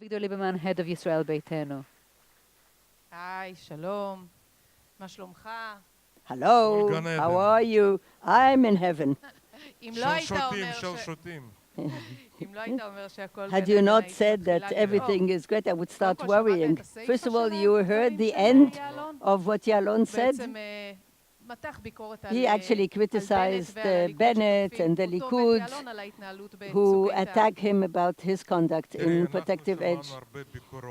Avigdor Liberman, head of Yisrael Beiteinu. היי, שלום. מה שלומך? Hello, how are you? I'm in heaven. אם לא היית אומר שהכל Had you not said that everything is great, I would start worrying. First of all, you heard the end of what Yalon said. He actually criticized Bennett and the Likud, who attack him about his conduct in Protective Edge.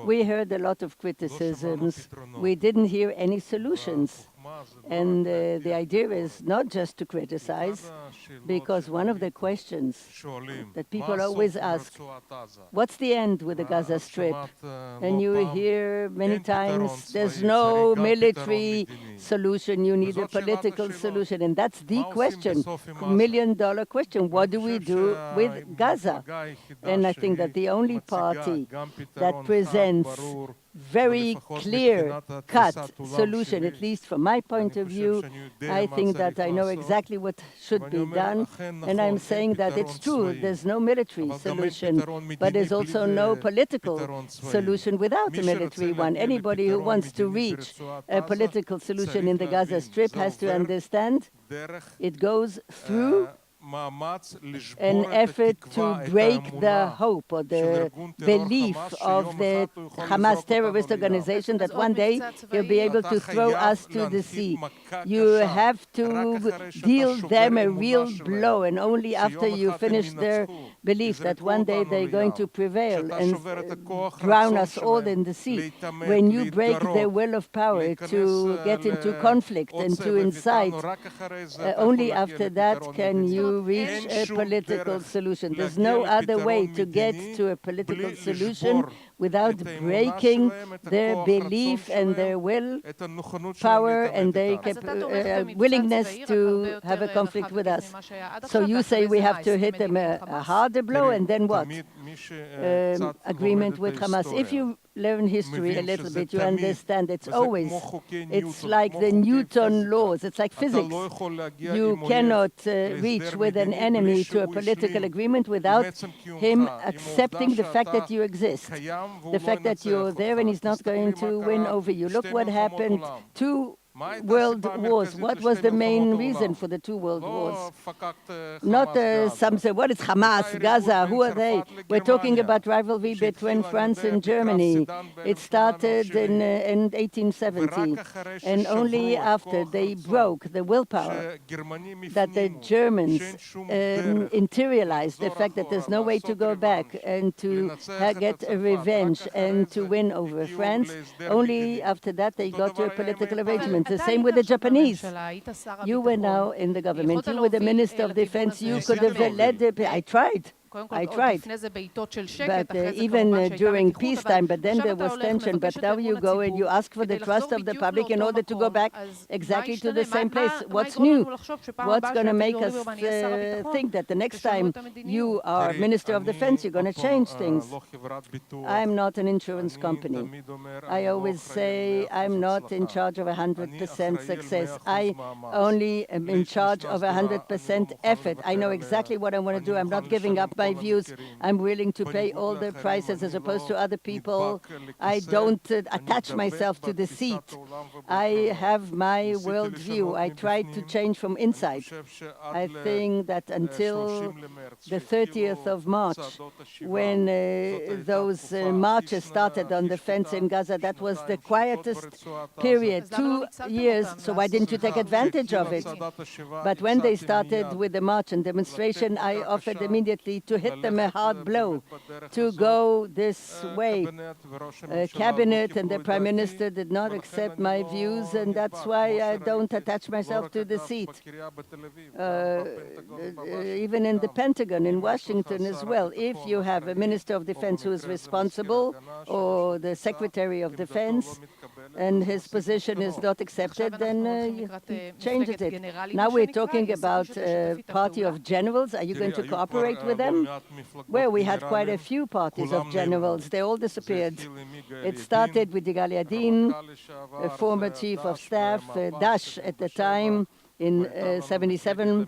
We heard a lot of criticisms. We didn't hear any solutions. And the idea is not just to criticize, because one of the questions that people always ask, what's the end with the Gaza Strip? And you hear many times, there's no military solution, you need a political solution. And that's the question, $1 million question. What do we do with Gaza? And I think that the only party that presents very clear-cut solution, at least from my point of view. I think that I know exactly what should be done, and I'm saying that it's true, there's no military solution, but there's also no political solution without a military one. Anybody who wants to reach a political solution in the Gaza Strip has to understand it goes through an effort to break the hope or the belief of the Hamas terrorist organization that one day he'll be able to throw us to the sea. You have to deal them a real blow, and only after you finish their belief that one day they're going to prevail and drown us all in the sea. When you break their will of power to get into conflict and to incite, only after that can you reach a political solution. There's no other way to get to a political solution without breaking their belief and their will, power, and their willingness to have a conflict with us. So you say we have to hit them a harder blow, and then what? Agreement with Hamas. If you learn history a little bit, you understand it's like the Newton laws. It's like physics. You cannot reach with an enemy to a political agreement without him accepting the fact that you exist, the fact that you're there and he's not going to win over you. Look what happened to world wars. What was the main reason for the two world wars? Not some say, what is Hamas, Gaza, who are they? We're talking about rivalry between France and Germany. It started in 1870, and only after they broke the willpower that the Germans interiorized the fact that there's no way to go back and to get a revenge and to win over France, only after that they got to a political arrangement. The same with the Japanese. You were now in the government. You were the Minister of Defense. You could have led the... I tried. But even during peacetime, but then there was tension. But now you go and you ask for the trust of the public in order to go back exactly to the same place. What's new? What's going to make us think that the next time you are Minister of Defense, you're going to change things? I'm not an insurance company. I always say I'm not in charge of 100% success. I only am in charge of 100% effort. I know exactly what I want to do. I'm not giving up my views. I'm willing to pay all the prices as opposed to other people. I don't attach myself to the seat. I have my worldview. I try to change from inside. I think that until the 30th of March, when those marches started on the fence in Gaza, that was the quietest period, 2 years. So why didn't you take advantage of it? But when they started with the march and demonstration, I offered immediately to hit them a hard blow, to go this way. Cabinet and the Prime Minister did not accept my views, and that's why I don't attach myself to the seat. Even in the Pentagon, in Washington as well, if you have a Minister of Defense who is responsible, or the Secretary of Defense, and his position is not accepted, then changes it. Now we're talking about a party of generals. Are you going to cooperate with them? Well, we had quite a few parties of generals. They all disappeared. It started with Yigal Yadin, a former chief of staff, Dash at the time, in 77.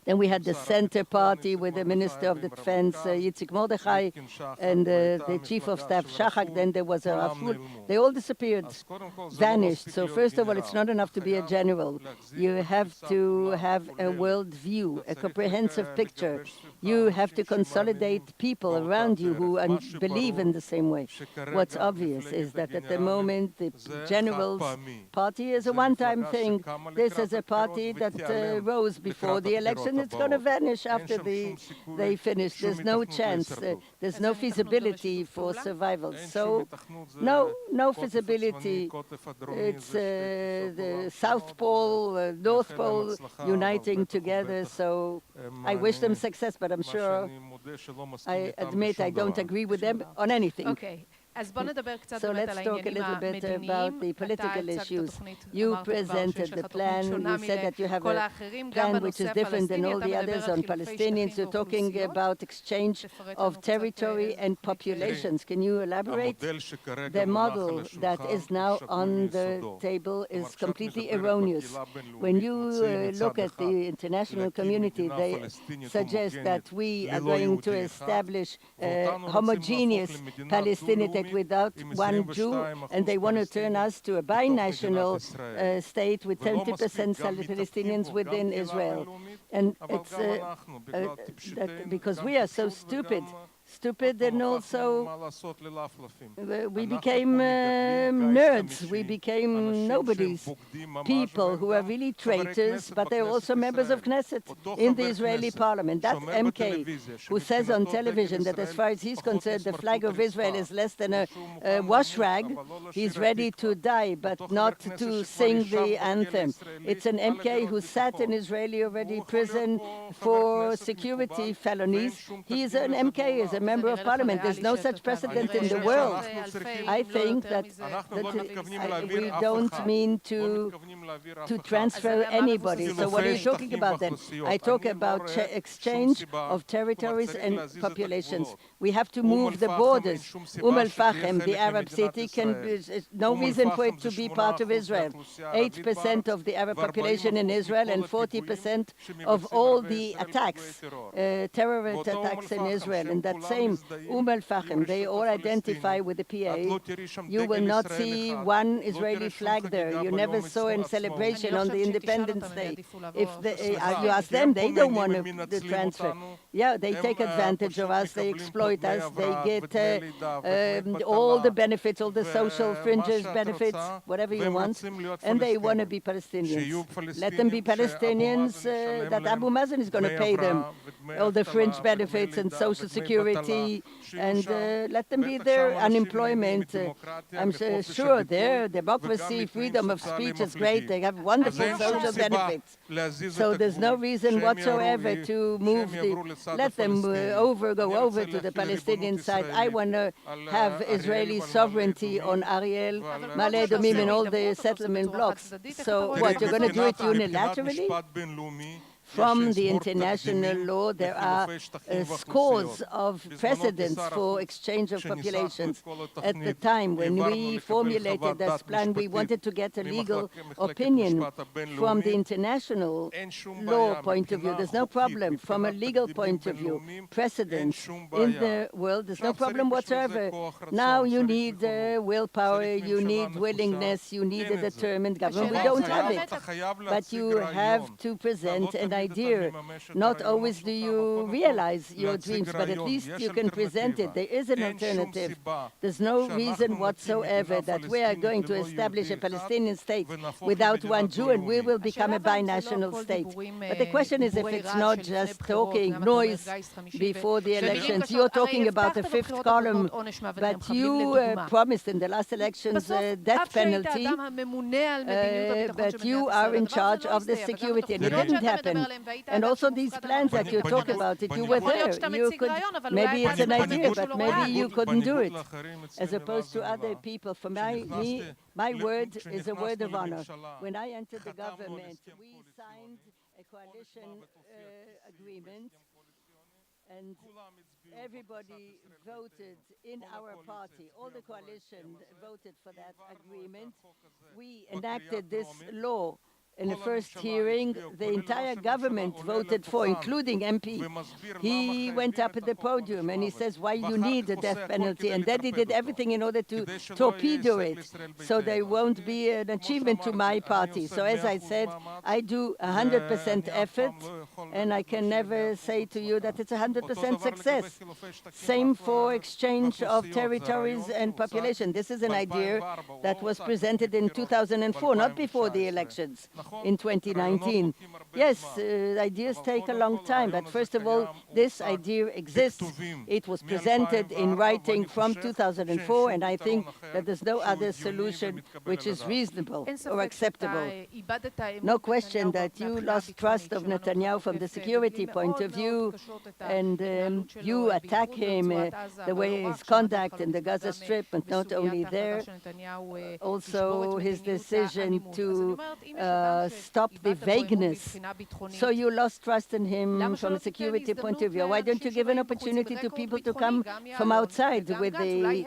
Then we had the Center Party with the Minister of Defense, Yitzhak Mordechai, and the Chief of Staff, Shachak. Then there was a Raful. They all disappeared, vanished. So first of all, it's not enough to be a general. You have to have a world view, a comprehensive picture. You have to consolidate people around you who believe in the same way. What's obvious is that at the moment, the Generals Party is a one-time thing. This is a party that rose before the election. It's going to vanish after they finish. There's no chance. There's no feasibility for survival. So, no feasibility. It's the South Pole, North Pole uniting together. So, I wish them success, but I'm sure, I admit I don't agree with them on anything. Okay. So let's talk a little bit about the political issues. You presented the plan. You said that you have a plan which is different than all the others on Palestinians. You're talking about exchange of territory and populations. Can you elaborate? The model that is now on the table is completely erroneous. When you look at the international community, they suggest that we are going to establish a homogeneous Palestinian without one Jew, and they want to turn us to a binational state with 20% Palestinians within Israel. And it's because we are so stupid, and also we became nerds. We became nobodies, people who are really traitors, but they're also members of Knesset in the Israeli parliament. That MK who says on television that as far as he's concerned, the flag of Israel is less than a wash rag, he's ready to die, but not to sing the anthem. It's an MK who sat in Israeli already prison for security felonies. He is an MK, is a member of parliament. There's no such precedent in the world. I think that we don't mean to transfer anybody. So what are you talking about then? I talk about exchange of territories and populations. We have to move the borders. Al-Fahim, the Arab city, no reason for it to be part of Israel. 8% of the Arab population in Israel and 40% of all the attacks, terrorist attacks in Israel. In that same Al-Fahim, they all identify with the PA. You will not see one Israeli flag there. You never saw a celebration on the Independence Day. If you ask them, they don't want to transfer. Yeah, they take advantage of us. They exploit us. They get all the benefits, all the social fringes benefits, whatever you want, and they want to be Palestinians. Let them be Palestinians. That Abu Mazen is going to pay them all the fringe benefits and social security, and let them be there. Unemployment. I'm sure their democracy, freedom of speech is great. They have wonderful social benefits. So there's no reason whatsoever to move let them go over to the Palestinian side. I want to have Israeli sovereignty on Ariel, Ma'ale Adumim, and all the settlement blocks. So what, you're going to do it unilaterally? From the international law, there are scores of precedents for exchange of populations. At the time when we formulated this plan, we wanted to get a legal opinion from the international law point of view. There's no problem. From a legal point of view, precedents in the world, there's no problem whatsoever. Now you need willpower, you need willingness, you need a determined government. We don't have it. But you have to present an idea. Not always do you realize your dreams, but at least you can present it. There is an alternative. There's no reason whatsoever that we are going to establish a Palestinian state without one Jew, and we will become a binational state. But the question is if it's not just talking, noise before the elections. You're talking about a fifth column, but you promised in the last elections death penalty, but you are in charge of the security, and it didn't happen. And also these plans that you talk about, you were there. You could, maybe it's an idea, but maybe you couldn't do it. As opposed to other people. For my word is a word of honor. When I entered the government, we signed a coalition agreement, and everybody voted in our party. All the coalition voted for that agreement. We enacted this law in the first hearing, the entire government voted for, including MP. He went up at the podium and he says why you need the death penalty, and then he did everything in order to torpedo it, so there won't be an achievement to my party. So as I said, I do 100% effort, and I can never say to you that it's 100% success. Same for exchange of territories and population. This is an idea that was presented in 2004, not before the elections in 2019. Yes, ideas take a long time, but first of all, this idea exists. It was presented in writing from 2004, and I think that there's no other solution which is reasonable or acceptable. No question that you lost trust of Netanyahu from the security point of view, and you attack him the way his conduct in the Gaza Strip, but not only there, also his decision to stop the vagueness. So you lost trust in him from a security point of view. Why don't you give an opportunity to people to come from outside with the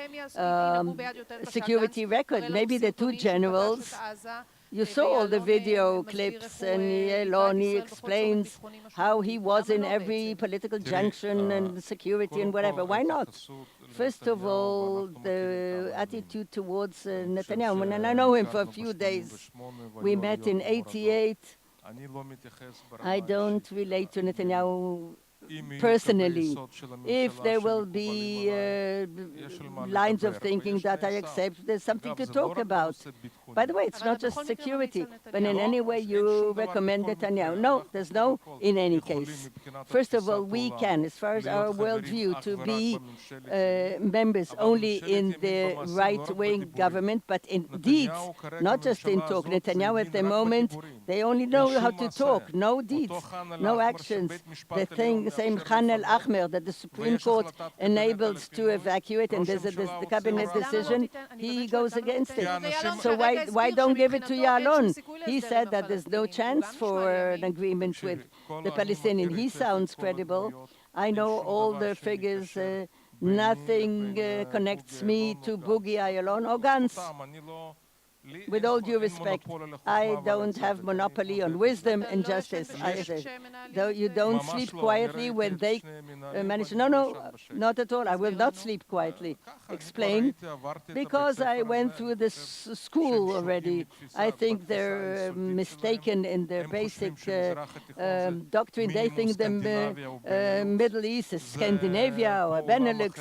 security record? Maybe the two generals. You saw all the video clips, and Liel explains how he was in every political junction and security and whatever. Why not? First of all, the attitude towards Netanyahu, and I know him for a few days. We met in '88. I don't relate to Netanyahu personally. If there will be lines of thinking that I accept, there's something to talk about. By the way, it's not just security, but in any way you recommend Netanyahu. No, there's no in any case. First of all, we can, as far as our worldview, to be members only in the right-wing government, but in deeds, not just in talk. Netanyahu at the moment, they only know how to talk, no deeds, no actions. The same Khan al-Ahmer that the Supreme Court enables to evacuate, and there's the cabinet decision, he goes against it. So why don't give it to Ya'alon? He said that there's no chance for an agreement with the Palestinians. He sounds credible. I know all the figures. Nothing connects me to Boogie Ya'alon or Gantz. With all due respect, I don't have monopoly on wisdom and justice either. Though you don't sleep quietly when they manage. No, not at all. I will not sleep quietly. Explain. Because I went through this school already. I think they're mistaken in their basic doctrine. They think the Middle East is Scandinavia or Benelux.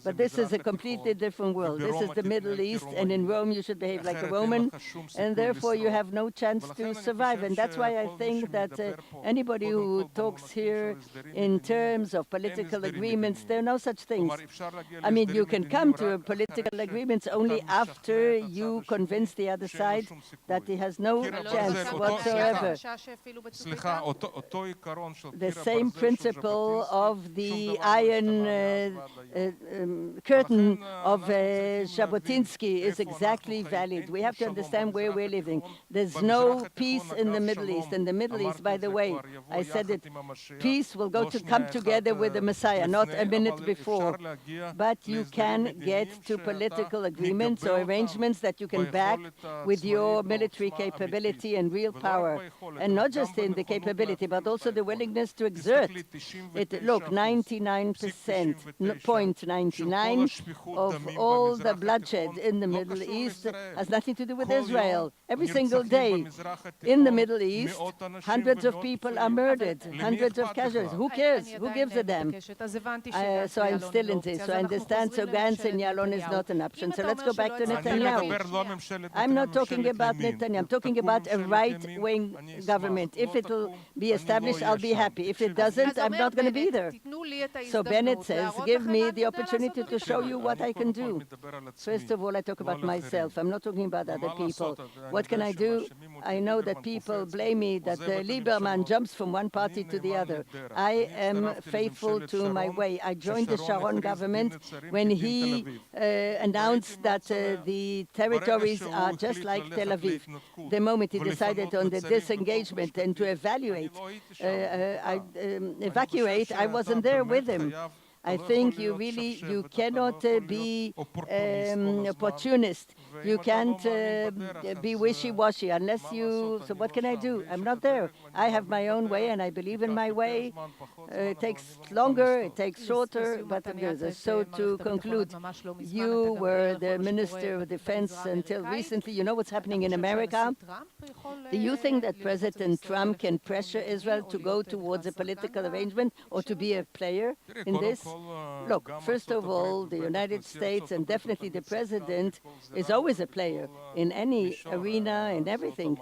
But this is a completely different world. This is the Middle East, and in Rome you should behave like a Roman, and therefore you have no chance to survive. And that's why I think that anybody who talks here in terms of political agreements, there are no such things. I mean, you can come to political agreements only after you convince the other side that he has no chance whatsoever. The same principle of the iron curtain of Jabotinsky is exactly valid. We have to understand where we're living. There's no peace in the Middle East. In the Middle East, by the way, I said it, peace will come together with the Messiah, not a minute before. But you can get to political agreements or arrangements that you can back with your military capability and real power. And not just in the capability, but also the willingness to exert it. Look, 99.99 of all the bloodshed in the Middle East has nothing to do with Israel. Every single day in the Middle East, hundreds of people are murdered, hundreds of casualties. Who cares? Who gives a damn? So I'm still in this. So I understand. So Gantz and Ya'alon is not an option. So let's go back to Netanyahu. I'm not talking about Netanyahu. I'm talking about a right-wing government. If it will be established, I'll be happy. If it doesn't, I'm not going to be there. So Bennett says, give me the opportunity to show you what I can do. First of all, I talk about myself. I'm not talking about other people. What can I do? I know that people blame me that Lieberman jumps from one party to the other. I am faithful to my way. I joined the Sharon government when he announced that the territories are just like Tel Aviv. The moment he decided on the disengagement and to evacuate, I wasn't there with him. I think you cannot be opportunist. You can't be wishy-washy unless you, so what can I do? I'm not there. I have my own way and I believe in my way. It takes longer, it takes shorter, but I'm good. So to conclude, you were the Minister of Defense until recently. You know what's happening in America? Do you think that President Trump can pressure Israel to go towards a political arrangement or to be a player in this? Look, first of all, the United States and definitely the President is always a player in any arena, in everything.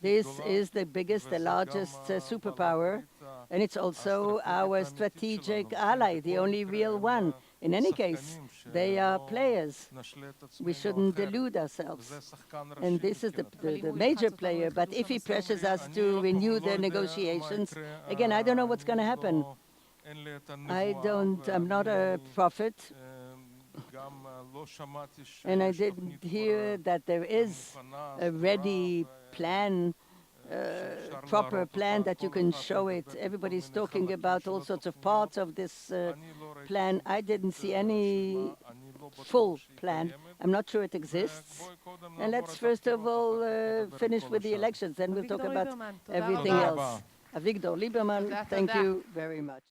This is the biggest, the largest superpower, and it's also our strategic ally, the only real one. In any case, they are players. We shouldn't delude ourselves. And this is the major player, but if he pressures us to renew the negotiations, again, I don't know what's going to happen. I'm not a prophet, and I didn't hear that there is a ready plan, proper plan that you can show it. Everybody's talking about all sorts of parts of this plan. I didn't see any full plan. I'm not sure it exists. And let's first of all finish with the elections, then we'll talk about everything else. Avigdor Liberman, thank you very much.